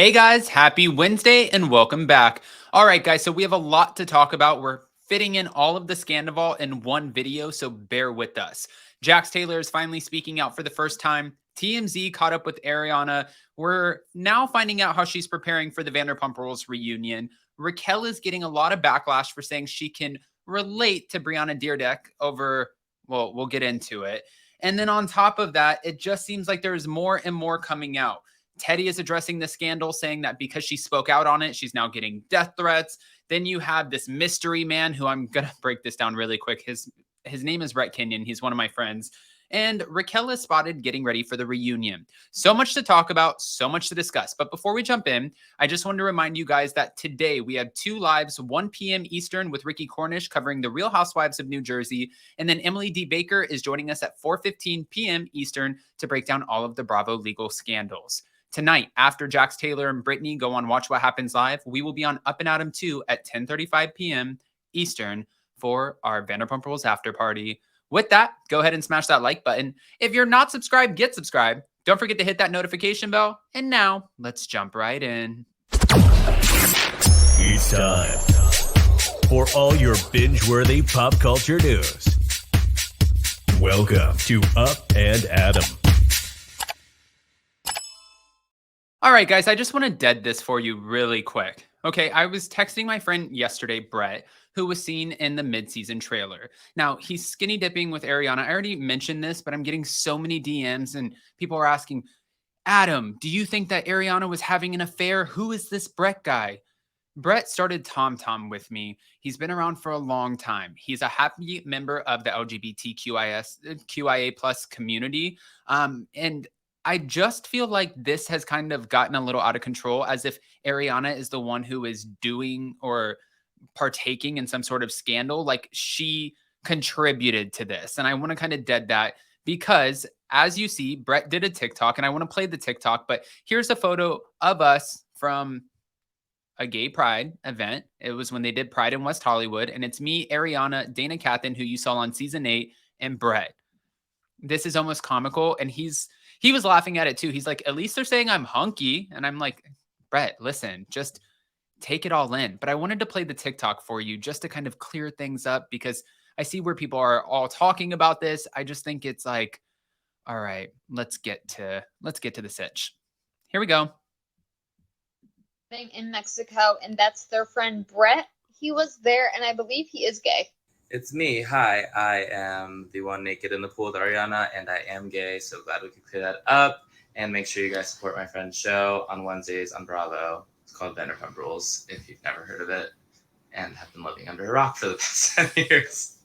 Hey guys, happy Wednesday and welcome back. All right, guys, so we have a lot to talk about. We're fitting in all of the Scandoval in one video, so bear with us. Jax Taylor is finally speaking out for the first time. TMZ caught up with Ariana. We're now finding out how she's preparing for the Vanderpump Rules reunion. Raquel is getting a lot of backlash for saying she can relate to Brianna Deerdeck over, well, we'll get into it. And then on top of that, it just seems like there's more and more coming out. Teddy is addressing the scandal, saying that because she spoke out on it, she's now getting death threats. Then you have this mystery man who I'm going to break this down really quick. His name is Brett Kenyon. He's one of my friends. And Raquel is spotted getting ready for the reunion. So much to talk about, so much to discuss. But before we jump in, I just wanted to remind you guys that today we had 2 lives, 1 p.m. Eastern with Ricky Cornish covering the Real Housewives of New Jersey. And then Emily D. Baker is joining us at 4:15 p.m. Eastern to break down all of the Bravo legal scandals. Tonight, after Jax Taylor and Brittany go on Watch What Happens Live, we will be on Up and Adam 2 at 10:35 p.m. Eastern for our Vanderpump Rules after party. With that, go ahead and smash that like button. If you're not subscribed, get subscribed. Don't forget to hit that notification bell. And now, let's jump right in. It's time for all your binge-worthy pop culture news. Welcome to Up and Adam. All right, guys, I just want to dead this for you really quick. Okay, I was texting my friend yesterday, Brett, who was seen in the mid-season trailer. Now, he's skinny dipping with Ariana. I already mentioned this, but I'm getting so many DMs and people are asking, Adam, do you think that Ariana was having an affair? Who is this Brett guy? Brett started TomTom with me. He's been around for a long time. He's a happy member of the LGBTQIA plus community. And I just feel like this has kind of gotten a little out of control, as if Ariana is the one who is doing or partaking in some sort of scandal. Like she contributed to this. And I want to kind of dead that because, as you see, Brett did a TikTok, and I want to play the TikTok, but here's a photo of us from a gay pride event. It was when they did Pride in West Hollywood. And it's me, Ariana, Dana Cathan, who you saw on season 8, and Brett. This is almost comical. And he was laughing at it too. He's like, at least they're saying I'm hunky. And I'm like, Brett, listen, just take it all in. But I wanted to play the TikTok for you just to kind of clear things up, because I see where people are all talking about this. I just think it's like, all right, let's get to the sitch. Here we go. In Mexico, and that's their friend Brett. He was there, and I believe he is gay. It's me. Hi, I am the one naked in the pool with Ariana, and I am gay, so glad we could clear that up. And make sure you guys support my friend's show on Wednesdays on Bravo. It's called Vanderpump Rules, if you've never heard of it and have been living under a rock for the past 10 years.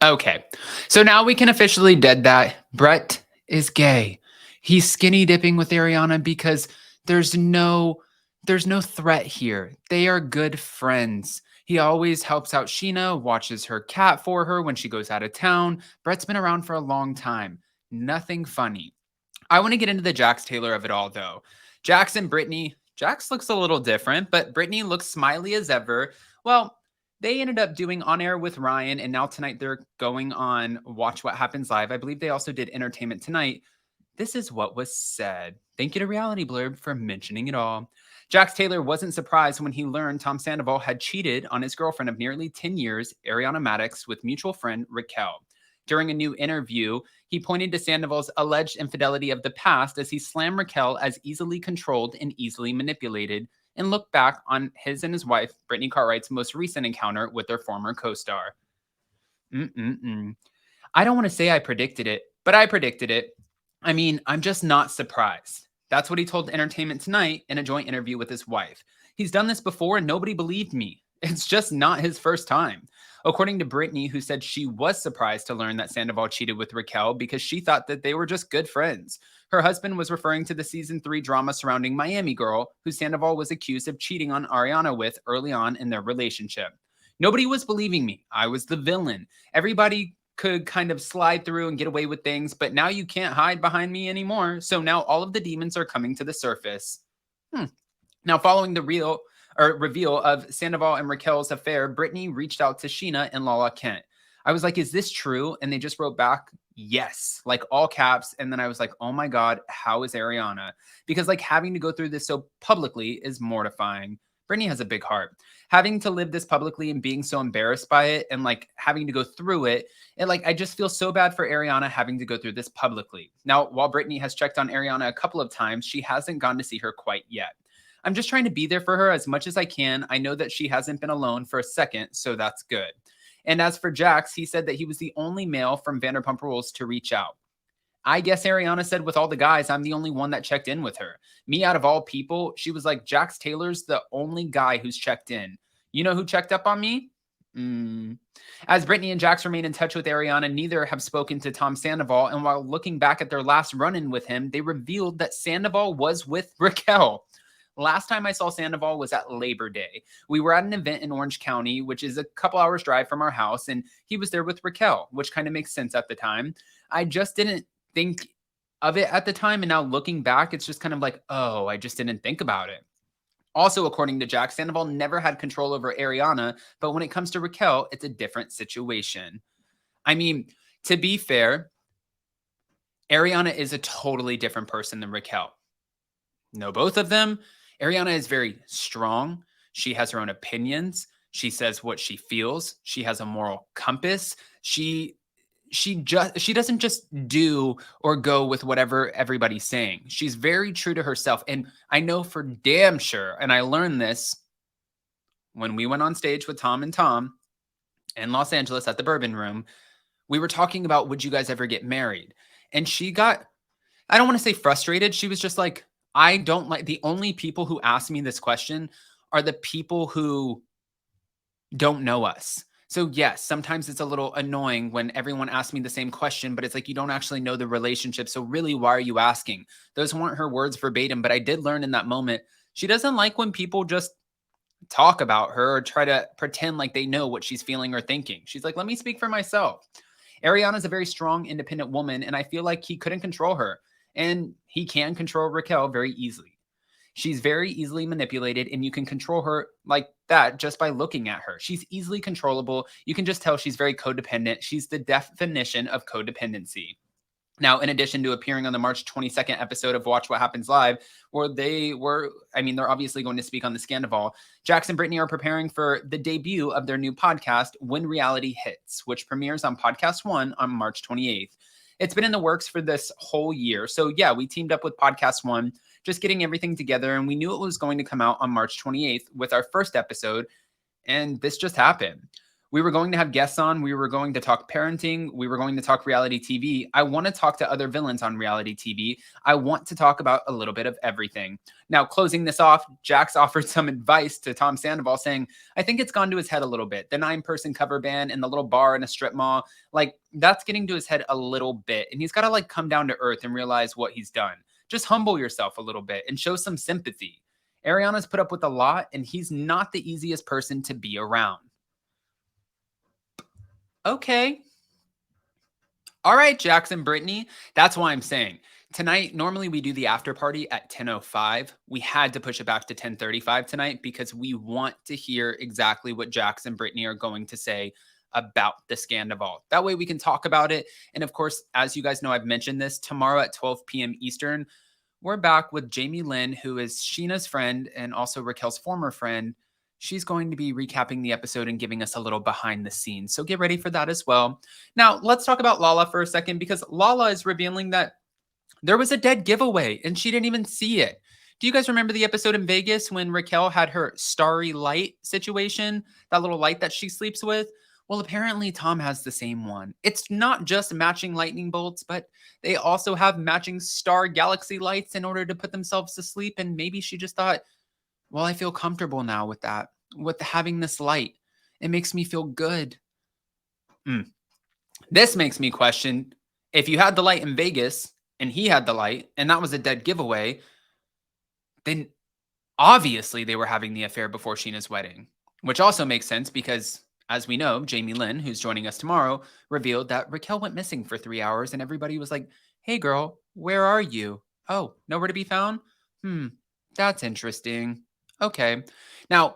Okay, so now we can officially dead that. Brett is gay. He's skinny dipping with Ariana because there's no threat here. They are good friends. He always helps out Sheena, watches her cat for her when she goes out of town. Brett's been around for a long time. Nothing funny. I want to get into the Jax Taylor of it all, though. Jax and Brittany. Jax looks a little different, but Brittany looks smiley as ever. Well, they ended up doing On Air with Ryan, and now tonight they're going on Watch What Happens Live. I believe they also did Entertainment Tonight. This is what was said. Thank you to Reality Blurb for mentioning it all. Jax Taylor wasn't surprised when he learned Tom Sandoval had cheated on his girlfriend of nearly 10 years, Ariana Madix, with mutual friend Raquel. During a new interview, he pointed to Sandoval's alleged infidelity of the past as he slammed Raquel as easily controlled and easily manipulated, and looked back on his and his wife, Brittany Cartwright's most recent encounter with their former co-star. I don't want to say I predicted it, but I predicted it. I mean, I'm just not surprised. That's what he told Entertainment Tonight in a joint interview with his wife. He's done this before and nobody believed me. It's just not his first time. According to Brittany, who said she was surprised to learn that Sandoval cheated with Raquel because she thought that they were just good friends. Her husband was referring to the season 3 drama surrounding Miami Girl, who Sandoval was accused of cheating on Ariana with early on in their relationship. Nobody was believing me. I was the villain. Everybody could kind of slide through and get away with things, but now you can't hide behind me anymore. So now all of the demons are coming to the surface. Now, following the reveal of Sandoval and Raquel's affair, Brittany reached out to Sheena and Lala Kent. I was like, is this true? And they just wrote back, yes, like all caps. And then I was like, oh my God, how is Ariana? Because like having to go through this so publicly is mortifying. Brittany has a big heart. Having to live this publicly and being so embarrassed by it and like having to go through it, and like I just feel so bad for Ariana having to go through this publicly. Now, while Brittany has checked on Ariana a couple of times, she hasn't gone to see her quite yet. I'm just trying to be there for her as much as I can. I know that she hasn't been alone for a second, so that's good. And as for Jax, he said that he was the only male from Vanderpump Rules to reach out. I guess Ariana said with all the guys, I'm the only one that checked in with her. Me out of all people, she was like, Jax Taylor's the only guy who's checked in. You know who checked up on me? As Brittany and Jax remain in touch with Ariana, neither have spoken to Tom Sandoval. And while looking back at their last run-in with him, they revealed that Sandoval was with Raquel. Last time I saw Sandoval was at Labor Day. We were at an event in Orange County, which is a couple hours drive from our house, and he was there with Raquel, which kind of makes sense at the time. I just didn't think of it at the time, and now looking back, it's just kind of like, oh, I just didn't think about it. Also, according to Jax, Sandoval never had control over Ariana, but when it comes to Raquel, it's a different situation. I mean, to be fair, Ariana is a totally different person than Raquel. Know both of them. Ariana is very strong. She has her own opinions. She says what she feels. She has a moral compass. She doesn't just do or go with whatever everybody's saying. She's very true to herself. And I know for damn sure, and I learned this when we went on stage with Tom and Tom in Los Angeles at the Bourbon Room, we were talking about, would you guys ever get married? And she got, I don't want to say frustrated. She was just like, I don't like, the only people who ask me this question are the people who don't know us. So yes, sometimes it's a little annoying when everyone asks me the same question, but it's like, you don't actually know the relationship. So really, why are you asking? Those weren't her words verbatim, but I did learn in that moment, she doesn't like when people just talk about her or try to pretend like they know what she's feeling or thinking. She's like, let me speak for myself. Ariana's a very strong, independent woman, and I feel like he couldn't control her. And he can control Raquel very easily. She's very easily manipulated, and you can control her like that just by looking at her. She's easily controllable. You can just tell she's very codependent. She's the definition of codependency. Now, in addition to appearing on the March 22nd episode of Watch What Happens Live, where they're obviously going to speak on the Scandoval, Jax and Brittany are preparing for the debut of their new podcast, When Reality Hits, which premieres on Podcast One on March 28th. It's been in the works for this whole year. So yeah, we teamed up with Podcast One, just getting everything together, and we knew it was going to come out on March 28th with our first episode, and this just happened. We were going to have guests on. We were going to talk parenting. We were going to talk reality TV. I want to talk to other villains on reality TV. I want to talk about a little bit of everything. Now, closing this off, Jax offered some advice to Tom Sandoval saying, I think it's gone to his head a little bit. The 9-person cover band and the little bar in a strip mall, like that's getting to his head a little bit. And he's got to like come down to earth and realize what he's done. Just humble yourself a little bit and show some sympathy. Ariana's put up with a lot, and he's not the easiest person to be around. Okay. All right, Jax and Brittany. That's why I'm saying tonight, normally we do the after party at 10:05. We had to push it back to 10:35 tonight because we want to hear exactly what Jax and Brittany are going to say about the Scandoval. That way we can talk about it. And of course, as you guys know, I've mentioned this, tomorrow at 12 p.m. Eastern, we're back with Jamie Lynn, who is Sheena's friend and also Raquel's former friend. She's going to be recapping the episode and giving us a little behind the scenes. So get ready for that as well. Now, let's talk about Lala for a second, because Lala is revealing that there was a dead giveaway and she didn't even see it. Do you guys remember the episode in Vegas when Raquel had her starry light situation, that little light that she sleeps with? Well, apparently Tom has the same one. It's not just matching lightning bolts, but they also have matching star galaxy lights in order to put themselves to sleep. And maybe she just thought, well, I feel comfortable now with that, with having this light. It makes me feel good. This makes me question, if you had the light in Vegas and he had the light and that was a dead giveaway, then obviously they were having the affair before Sheena's wedding, which also makes sense because, as we know, Jamie Lynn, who's joining us tomorrow, revealed that Raquel went missing for 3 hours and everybody was like, hey girl, where are you? Oh, nowhere to be found? That's interesting. Okay. Now,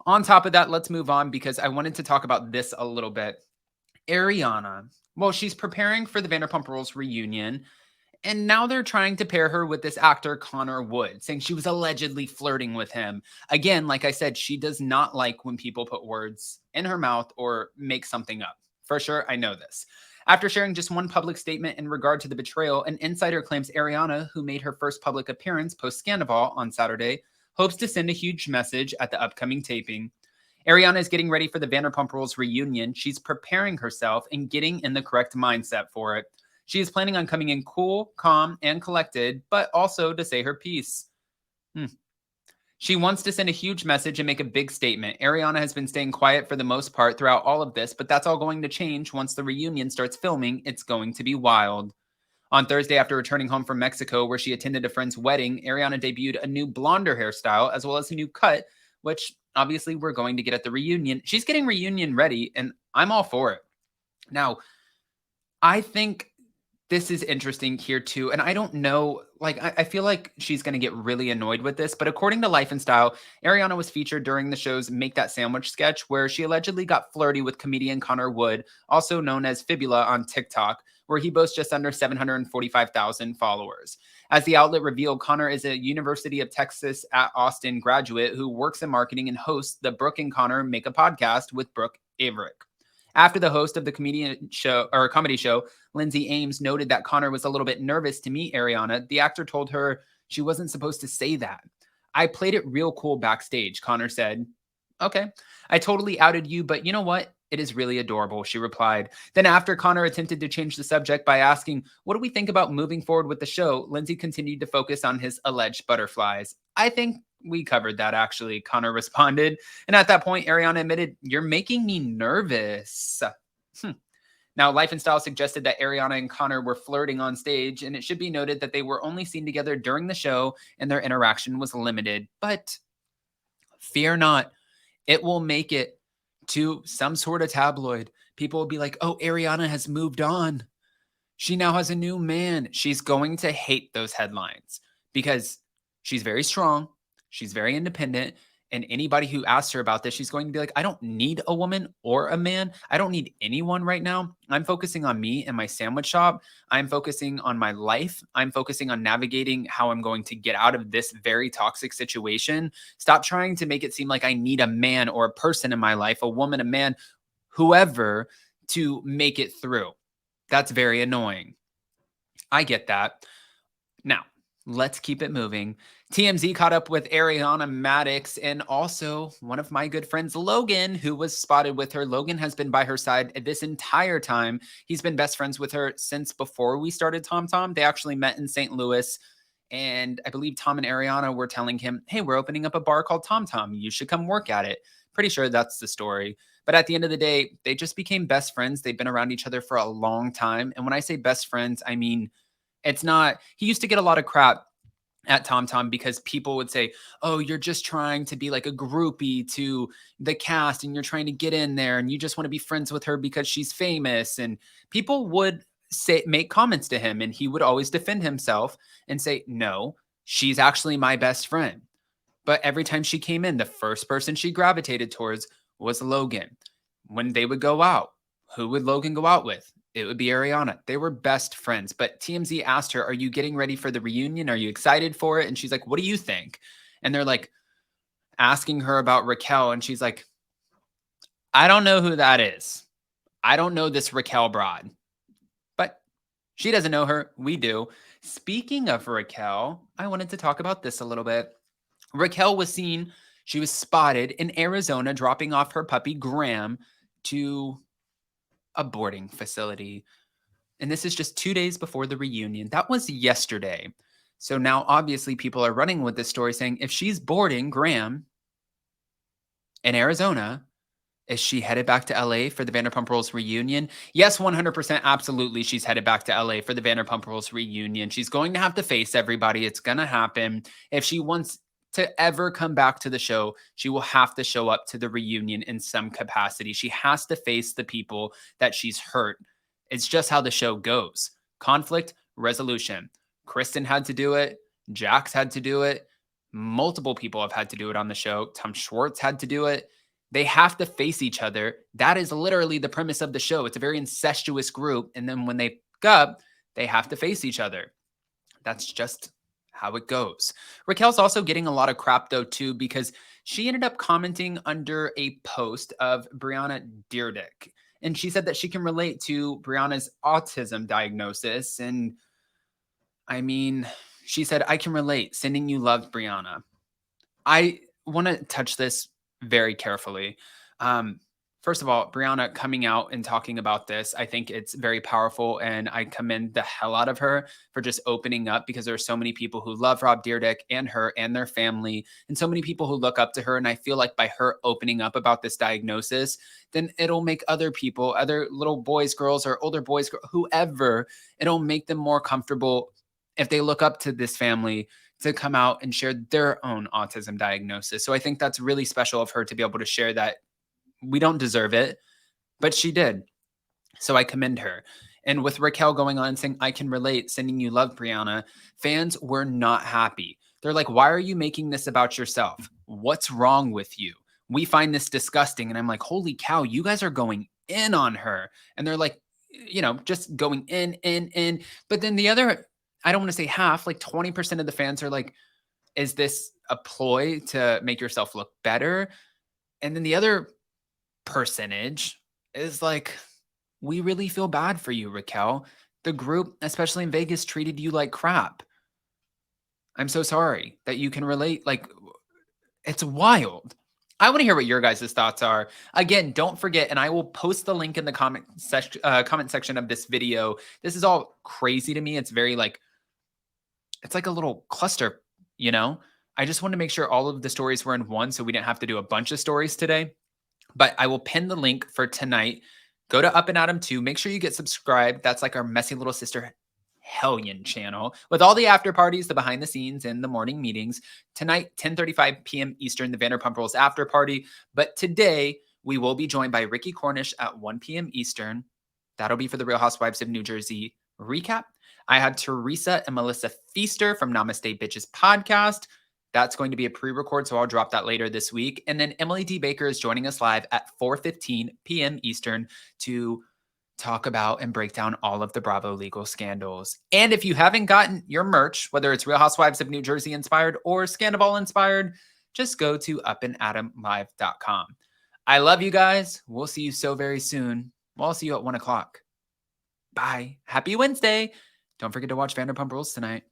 on top of that, let's move on because I wanted to talk about this a little bit. Ariana, well, she's preparing for the Vanderpump Rules reunion, and now they're trying to pair her with this actor, Connor Wood, saying she was allegedly flirting with him. Again, like I said, she does not like when people put words in her mouth or make something up. For sure, I know this. After sharing just one public statement in regard to the betrayal, an insider claims Ariana, who made her first public appearance post Scandoval on Saturday, hopes to send a huge message at the upcoming taping. Ariana is getting ready for the Vanderpump Rules reunion. She's preparing herself and getting in the correct mindset for it. She is planning on coming in cool, calm, and collected, but also to say her piece. She wants to send a huge message and make a big statement. Ariana has been staying quiet for the most part throughout all of this, but that's all going to change once the reunion starts filming. It's going to be wild. On Thursday, after returning home from Mexico, where she attended a friend's wedding, Ariana debuted a new blonder hairstyle as well as a new cut, which obviously we're going to get at the reunion. She's getting reunion ready, and I'm all for it. Now, I think this is interesting here too. And I don't know, like, I feel like she's going to get really annoyed with this. But according to Life and Style, Ariana was featured during the show's Make That Sandwich sketch, where she allegedly got flirty with comedian Connor Wood, also known as Fibula on TikTok, where he boasts just under 745,000 followers. As the outlet revealed, Connor is a University of Texas at Austin graduate who works in marketing and hosts the Brooke and Connor Make a Podcast with Brooke Averick. After the host of the comedy show, Lindsay Ames, noted that Connor was a little bit nervous to meet Ariana, the actor told her she wasn't supposed to say that. I played it real cool backstage, Connor said. Okay, I totally outed you, but you know what? It is really adorable, she replied. Then after Connor attempted to change the subject by asking, what do we think about moving forward with the show? Lindsay continued to focus on his alleged butterflies. I think we covered that, actually, Connor responded. And at that point, Ariana admitted, you're making me nervous. Now, Life and Style suggested that Ariana and Connor were flirting on stage, and it should be noted that they were only seen together during the show and their interaction was limited. But fear not, it will make it to some sort of tabloid. People will be like, oh, Ariana has moved on. She now has a new man. She's going to hate those headlines because she's very strong. She's very independent. And anybody who asks her about this, she's going to be like, I don't need a woman or a man. I don't need anyone right now. I'm focusing on me and my sandwich shop. I'm focusing on my life. I'm focusing on navigating how I'm going to get out of this very toxic situation. Stop trying to make it seem like I need a man or a person in my life, a woman, a man, whoever, to make it through. That's very annoying. I get that. Now, let's keep it moving. TMZ caught up with Ariana Maddox and also one of my good friends, Logan, who was spotted with her. Logan has been by her side this entire time. He's been best friends with her since before we started Tom Tom. They actually met in St. Louis. And I believe Tom and Ariana were telling him, hey, we're opening up a bar called Tom Tom. You should come work at it. Pretty sure that's the story. But at the end of the day, they just became best friends. They've been around each other for a long time. And when I say best friends, I mean, it's not, he used to get a lot of crap at Tom Tom because people would say, oh, you're just trying to be like a groupie to the cast and you're trying to get in there and you just want to be friends with her because she's famous. And people would make comments to him and he would always defend himself and say, no, she's actually my best friend. But every time she came in, the first person she gravitated towards was Logan. When they would go out, who would Logan go out with? It would be Ariana. They were best friends. But TMZ asked her, are you getting ready for the reunion? Are you excited for it? And she's like, what do you think? And they're like asking her about Raquel. And she's like, I don't know who that is. I don't know this Raquel broad. But she doesn't know her. We do. Speaking of Raquel, I wanted to talk about this a little bit. Raquel was seen, she was spotted in Arizona dropping off her puppy Graham to a boarding facility. And this is just 2 days before the reunion. That was yesterday. So now obviously people are running with this story saying if she's boarding Graham in Arizona, is she headed back to LA for the Vanderpump Rules reunion? Yes, 100%. Absolutely. She's headed back to LA for the Vanderpump Rules reunion. She's going to have to face everybody. It's going to happen. If she wants to ever come back to the show, she will have to show up to the reunion in some capacity. She has to face the people that she's hurt. It's just how the show goes. Conflict, resolution. Kristen had to do it. Jax had to do it. Multiple people have had to do it on the show. Tom Schwartz had to do it. They have to face each other. That is literally the premise of the show. It's a very incestuous group. And then when they pick up, they have to face each other. That's just how it goes. Raquel's also getting a lot of crap though too, because she ended up commenting under a post of Brianna Deerdick. And she said that she can relate to Brianna's autism diagnosis. And I mean, she said, I can relate. Sending you love, Brianna. I want to touch this very carefully. First of all, Brianna coming out and talking about this, I think it's very powerful, and I commend the hell out of her for just opening up, because there are so many people who love Rob Dyrdek and her and their family, and so many people who look up to her. And I feel like by her opening up about this diagnosis, then it'll make other people, other little boys, girls, or older boys, whoever, it'll make them more comfortable if they look up to this family to come out and share their own autism diagnosis. So I think that's really special of her to be able to share that. We don't deserve it, but she did. So I commend her. And with Raquel going on and saying, I can relate, sending you love, Brianna, fans were not happy. They're like, why are you making this about yourself? What's wrong with you? We find this disgusting. And I'm like, holy cow, you guys are going in on her. And they're like, just going in. But then the other, I don't want to say half, like 20% of the fans are like, is this a ploy to make yourself look better? And then the other percentage is like, we really feel bad for you, Raquel. The group, especially in Vegas, treated you like crap. I'm so sorry that you can relate. Like, it's wild. I want to hear what your guys' thoughts are. Again, don't forget, and I will post the link in the comment section of this video. This is all crazy to me. It's very like, it's like a little cluster, I just wanted to make sure all of the stories were in one, so we didn't have to do a bunch of stories today. But I will pin the link for tonight. Go to Up and Adam 2. Make sure you get subscribed. That's like our messy little sister Hellion channel with all the after parties, the behind the scenes, and the morning meetings. Tonight, 10:35 p.m. Eastern, the Vanderpump Rules after party. But today, we will be joined by Ricky Cornish at 1 p.m. Eastern. That'll be for the Real Housewives of New Jersey recap. I had Teresa and Melissa Feaster from Namaste Bitches podcast. That's going to be a pre-record, so I'll drop that later this week. And then Emily D. Baker is joining us live at 4:15 p.m. Eastern to talk about and break down all of the Bravo legal scandals. And if you haven't gotten your merch, whether it's Real Housewives of New Jersey inspired or Scandoval inspired, just go to upandadamlive.com. I love you guys. We'll see you so very soon. Well, I'll see you at 1 o'clock. Bye. Happy Wednesday. Don't forget to watch Vanderpump Rules tonight.